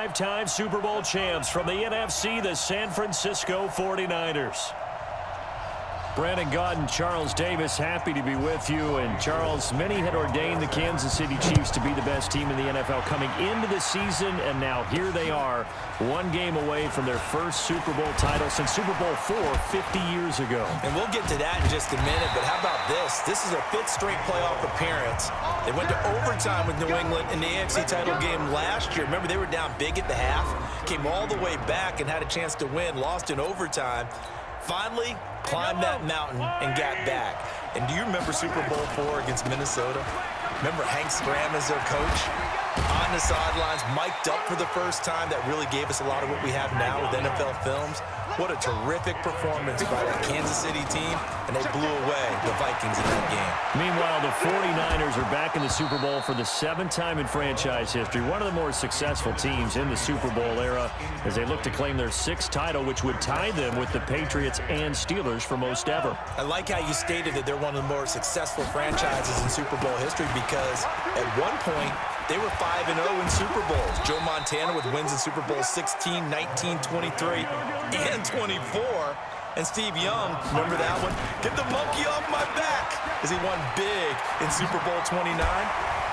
5-time Super Bowl champs from the NFC, the San Francisco 49ers. Brandon Gaudin and Charles Davis, happy to be with you. And Charles, many had ordained the Kansas City Chiefs to be the best team in the NFL coming into the season, and now here they are, one game away from their first Super Bowl title since Super Bowl IV 50 years ago. And we'll get to that in just a minute, but how about this? This is their 5th straight playoff appearance. They went to overtime with New England in the AFC title game last year. Remember, they were down big at the half, came all the way back and had a chance to win, lost in overtime. Finally, climbed that mountain and got back. And do you remember Super Bowl IV against Minnesota? Remember Hank Stram as their coach? On the sidelines, mic'd up for the first time. That really gave us a lot of what we have now with NFL films. What a terrific performance by that Kansas City team, and they blew away the Vikings in that game. Meanwhile, the 49ers are back in the Super Bowl for the 7th time in franchise history. One of the more successful teams in the Super Bowl era as they look to claim their 6th title, which would tie them with the Patriots and Steelers for most ever. I like how you stated that they're one of the more successful franchises in Super Bowl history because at one point, they were 5-0 in Super Bowls. Joe Montana with wins in Super Bowl 16, 19, 23, and 24. And Steve Young, remember that one? Get the monkey off my back as he won big in Super Bowl 29.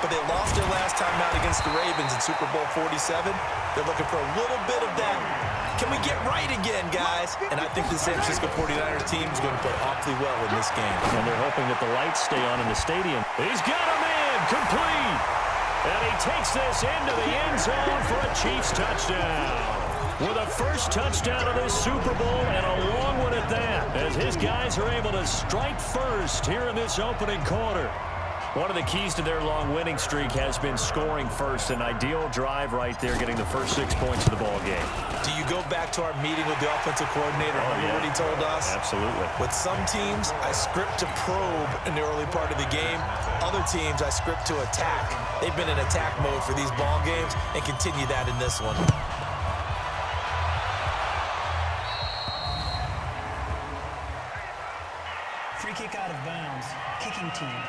But they lost their last time out against the Ravens in Super Bowl 47. They're looking for a little bit of that. Can we get right again, guys? And I think the San Francisco 49ers team is going to play awfully well in this game. And they're hoping that the lights stay on in the stadium. He's got a man complete. And he takes this into the end zone for a Chiefs touchdown. With a first touchdown of this Super Bowl and a long one at that, as his guys are able to strike first here in this opening quarter. One of the keys to their long winning streak has been scoring first. An ideal drive right there, getting the first 6 points of the ball game. Do you go back to our meeting with the offensive coordinator? Remember what he told us? Absolutely. With some teams, I script to probe in the early part of the game. Other teams, I script to attack. They've been in attack mode for these ball games and continue that in this one. Free kick out of bounds. Kicking team.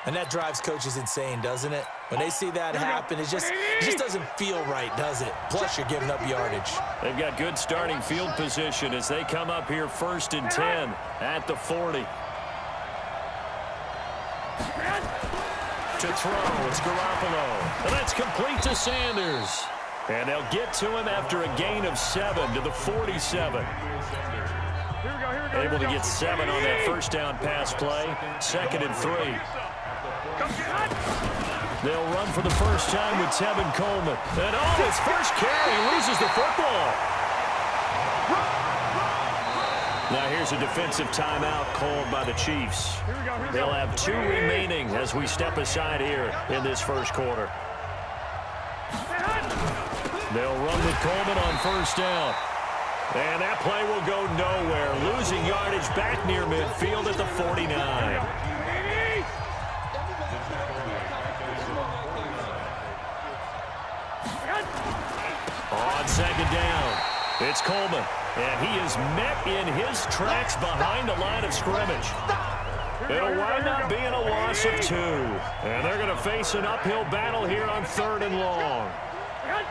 And that drives coaches insane, doesn't it? When they see that happen, it just doesn't feel right, does it? Plus, you're giving up yardage. They've got good starting field position as they come up here 1st and 10 at the 40. To throw, it's Garoppolo. And that's complete to Sanders. And they'll get to him after a gain of 7 to the 47. Able to get 7 on that first down pass play. 2nd and 3. They'll run for the first time with Tevin Coleman. And his first carry, loses the football. Now here's a defensive timeout called by the Chiefs. They'll have 2 remaining as we step aside here in this first quarter. They'll run with Coleman on first down. And that play will go nowhere. Losing yardage back near midfield at the 49. On 2nd down, it's Coleman. And he is met in his tracks behind the line of scrimmage. It'll wind up being a loss of 2. And they're going to face an uphill battle here on 3rd and long.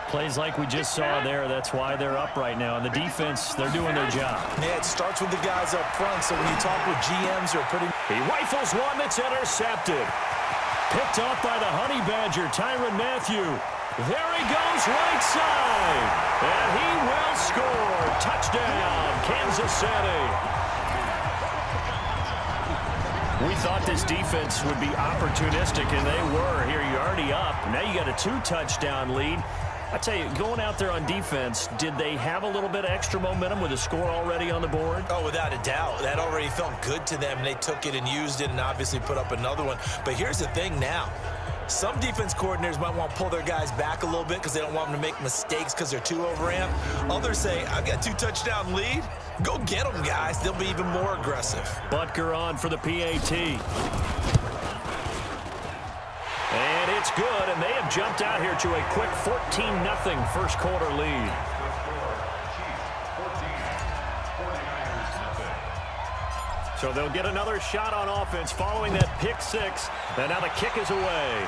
Plays like we just saw there, that's why they're up right now. And the defense, they're doing their job. Yeah, it starts with the guys up front, so when you talk with GMs, they're pretty... He rifles one that's intercepted. Picked off by the Honey Badger, Tyrann Mathieu. There he goes right side. And he will score. Touchdown, Kansas City. We thought this defense would be opportunistic, and they were. Here, you're already up. Now you got a 2-touchdown lead. I tell you, going out there on defense, did they have a little bit of extra momentum with a score already on the board? Oh, without a doubt. That already felt good to them, and they took it and used it and obviously put up another one. But here's the thing now. Some defense coordinators might want to pull their guys back a little bit because they don't want them to make mistakes because they're too overamped. Others say, I've got 2-touchdown lead. Go get them, guys. They'll be even more aggressive. Butker on for the PAT. And it's good, and they have jumped out here to a quick 14-0 first quarter lead. So they'll get another shot on offense following that pick 6, and now the kick is away.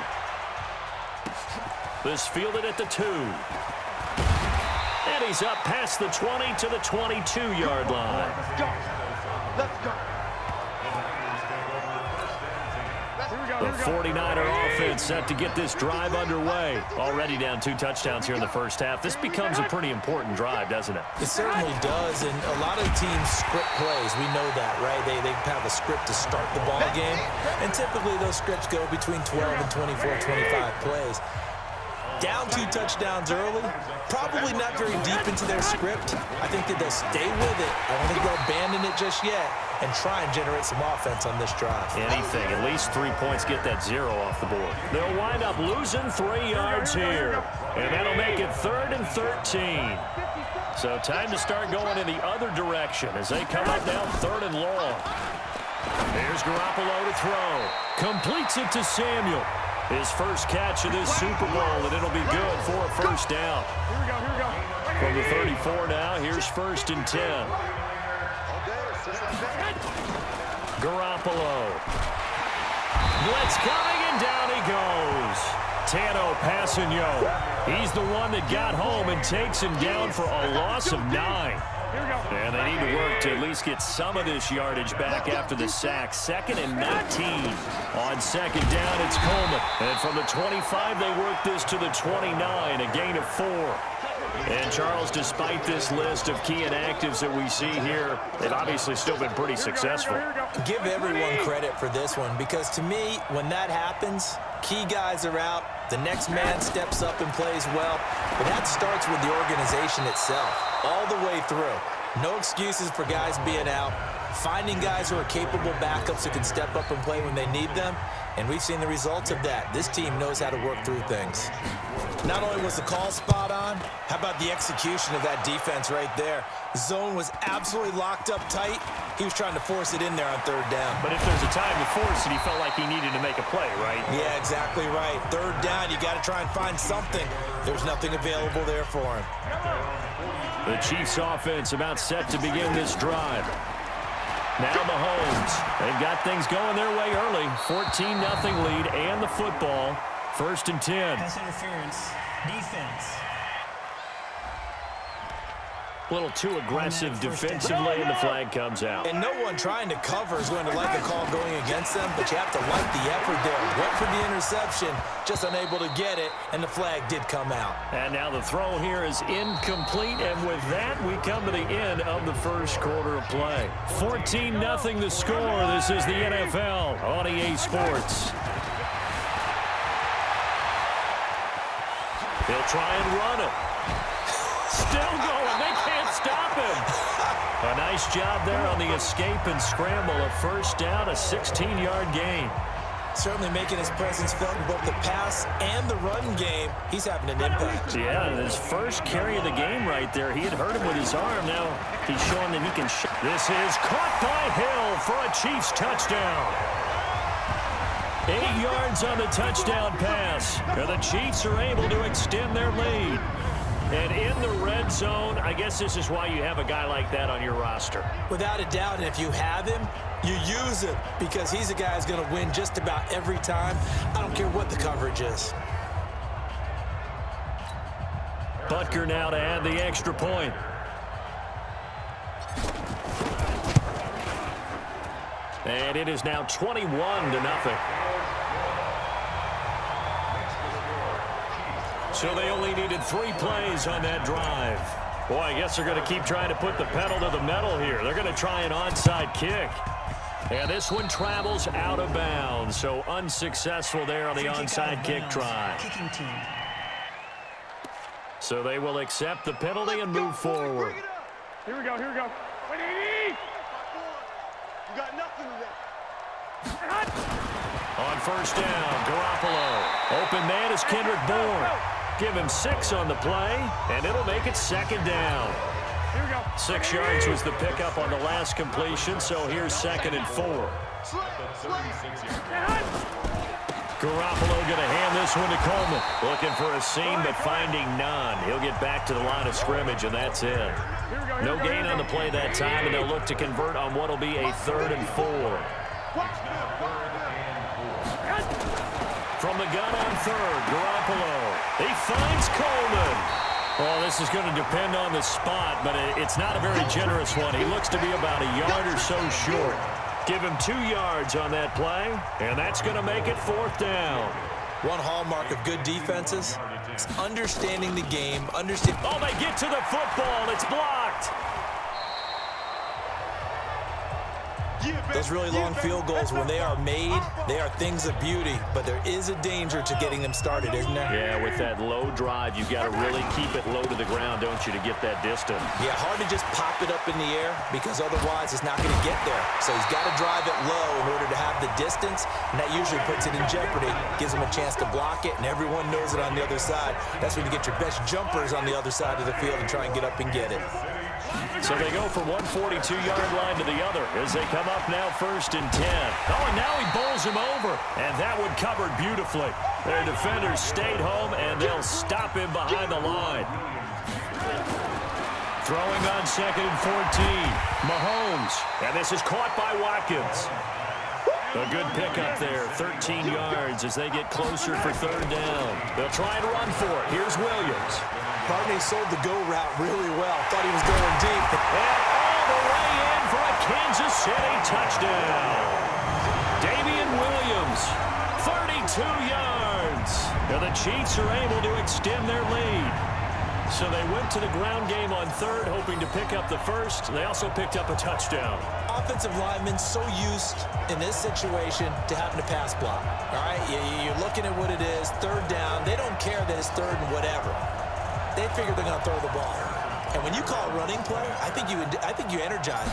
This fielded at the 2. And he's up past the 20 to the 22-yard line. Let's go. Let's go. The 49er offense set to get this drive underway. Already down 2 touchdowns here in the first half. This becomes a pretty important drive, doesn't it? It certainly does, and a lot of teams script plays. We know that, right? They have a script to start the ball game, and typically those scripts go between 12 and 24, 25 plays. Down 2 touchdowns early, probably not very deep into their script. I think that they'll stay with it. I don't think they'll abandon it just yet and try and generate some offense on this drive. Anything. At least 3 points get that 0 off the board. They'll wind up losing 3 yards here. And that'll make it 3rd and 13. So time to start going in the other direction as they come up now 3rd and long. Here's Garoppolo to throw. Completes it to Samuel. His first catch of this Super Bowl, and it'll be good for a first down. Here we go. From the 34 now, here's 1st and 10. Garoppolo. Blitz coming, and down he goes. Tano Passanio. He's the one that got home and takes him down for a loss of 9. And they need to work to at least get some of this yardage back after the sack. 2nd and 19. On 2nd down, it's Coleman. And from the 25, they work this to the 29, a gain of 4. And, Charles, despite this list of key inactives that we see here, they've obviously still been pretty successful. Give everyone credit for this one, because to me, when that happens, key guys are out, the next man steps up and plays well, but that starts with the organization itself, all the way through. No excuses for guys being out, finding guys who are capable backups who can step up and play when they need them, and we've seen the results of that. This team knows how to work through things. Not only was the call spot on, how about the execution of that defense right there? The zone was absolutely locked up tight. He was trying to force it in there on 3rd down. But if there's a time to force it, he felt like he needed to make a play, right? Yeah, exactly right. 3rd down, you got to try and find something. There's nothing available there for him. The Chiefs offense about set to begin this drive. Now Mahomes. They've got things going their way early. 14-0 lead and the football. 1st and 10. Pass interference. Defense. A little too aggressive defensively, and the flag comes out. And no one trying to cover is going to like a call going against them, but you have to like the effort there. Went for the interception, just unable to get it, and the flag did come out. And now the throw here is incomplete, and with that, we come to the end of the first quarter of play. 14-0 the score. This is the NFL on EA Sports. He'll try and run it. Still going. They can't stop him. A nice job there on the escape and scramble. A first down, a 16-yard gain. Certainly making his presence felt in both the pass and the run game. He's having an impact. Yeah, his first carry of the game right there. He had hurt him with his arm. Now he's showing that he can shoot. This is caught by Hill for a Chiefs touchdown. 8 yards on the touchdown pass. And the Chiefs are able to extend their lead. And in the red zone, I guess this is why you have a guy like that on your roster. Without a doubt, and if you have him, you use him, because he's a guy who's going to win just about every time. I don't care what the coverage is. Butker now to add the extra point. And it is now 21-0. So they only needed 3 plays on that drive. Boy, I guess they're going to keep trying to put the pedal to the metal here. They're going to try an onside kick. And this one travels out of bounds. So unsuccessful there on the onside kick try. Kicking team. So they will accept the penalty and move forward. Here we go. You got nothing today. On first down, Garoppolo. Open man is Kendrick Bourne. Give him 6 on the play, and it'll make it 2nd down. Here we go. 6 yards was the pickup on the last completion, so here's 2nd and 4. Garoppolo going to hand this one to Coleman. Looking for a seam, but finding none. He'll get back to the line of scrimmage, and that's it. No gain on the play that time, and they'll look to convert on what will be a 3rd and 4. From the gun on 3rd, Garoppolo. He finds Coleman. Well, this is going to depend on the spot, but it's not a very generous one. He looks to be about a yard or so short. Give him 2 yards on that play, and that's going to make it 4th down. One hallmark of good defenses is understanding the game. Oh, they get to the football. It's blocked. Those really long field goals, when they are made, they are things of beauty, but there is a danger to getting them started, isn't there? Yeah, with that low drive, you've got to really keep it low to the ground, don't you, to get that distance. Yeah, hard to just pop it up in the air because otherwise it's not going to get there. So he's got to drive it low in order to have the distance, and that usually puts it in jeopardy, gives him a chance to block it, and everyone knows it on the other side. That's when you get your best jumpers on the other side of the field and try and get up and get it. So they go from one 42-yard line to the other as they come up now 1st and 10. Oh, and now he bowls him over, and that one covered beautifully. Their defenders stayed home, and they'll stop him behind the line. Throwing on 2nd and 14. Mahomes, and this is caught by Watkins. A good pickup there, 13 yards as they get closer for 3rd down. They'll try and run for it. Here's Williams. Barney sold the go route really well. Thought he was going deep. And all the way in for a Kansas City touchdown. Damian Williams, 32 yards. And the Chiefs are able to extend their lead. So they went to the ground game on 3rd, hoping to pick up the 1st. They also picked up a touchdown. Offensive linemen so used in this situation to having to pass block. All right, you're looking at what it is, 3rd down. They don't care that it's 3rd and whatever. They figure they're going to throw the ball. And when you call a running play, I think you energize.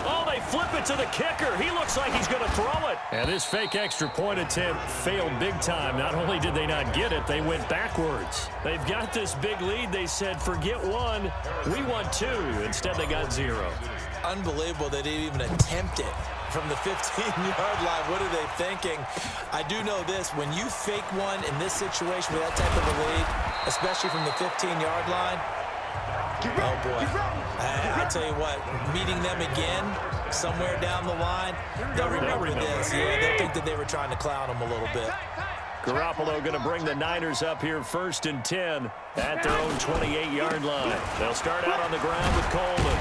Oh, they flip it to the kicker. He looks like he's going to throw it. And this fake extra point attempt failed big time. Not only did they not get it, they went backwards. They've got this big lead. They said, forget 1, we want 2. Instead, they got 0. Unbelievable they didn't even attempt it from the 15-yard line. What are they thinking? I do know this. When you fake one in this situation with that type of a lead, especially from the 15-yard line, oh, boy. I tell you what, meeting them again somewhere down the line, they'll remember this. Yeah, they'll think that they were trying to clown them a little bit. Garoppolo going to bring the Niners up here 1st and 10 at their own 28-yard line. They'll start out on the ground with Coleman.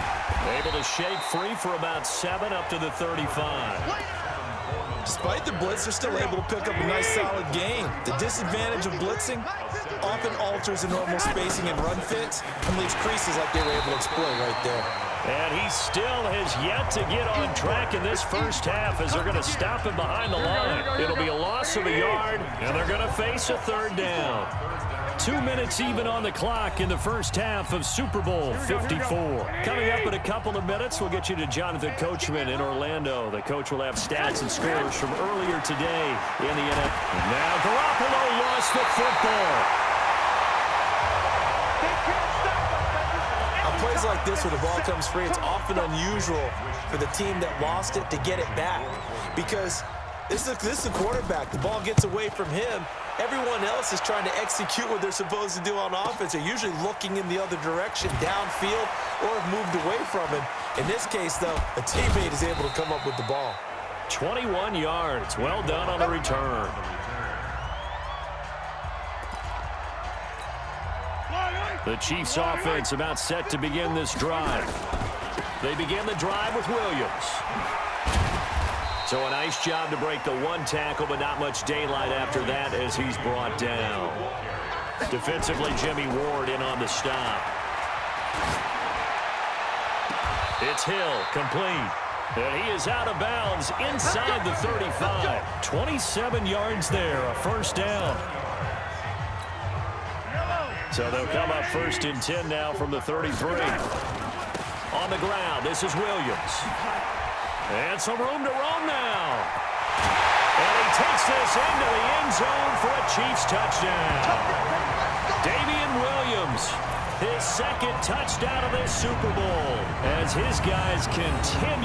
Able to shake free for about 7 up to the 35. Despite the blitz, they're still able to pick up a nice, solid gain. The disadvantage of blitzing often alters the normal spacing and run fits and leaves creases like they were able to exploit right there. And he still has yet to get on track in this first half as they're going to stop him behind the line. It'll be a loss of a yard, and they're going to face a 3rd down. 2 minutes even on the clock in the first half of Super Bowl 54. Coming up in a couple of minutes, we'll get you to Jonathan Coachman in Orlando. The coach will have stats and scores from earlier today in the NFL. Now Garoppolo lost the football. On plays like this where the ball comes free, it's often unusual for the team that lost it to get it back because this is the quarterback. The ball gets away from him. Everyone else is trying to execute what they're supposed to do on offense. They're usually looking in the other direction, downfield, or have moved away from him. In this case, though, a teammate is able to come up with the ball. 21 yards. Well done on the return. The Chiefs offense about set to begin this drive. They begin the drive with Williams. So a nice job to break the 1 tackle, but not much daylight after that as he's brought down. Defensively, Jimmy Ward in on the stop. It's Hill, complete. And he is out of bounds inside the 35. 27 yards there, a 1st down. So they'll come up 1st and 10 now from the 33. On the ground, this is Williams. And some room to roam now. And he takes this into the end zone for a Chiefs touchdown. Damian Williams, his 2nd touchdown of this Super Bowl as his guys continue.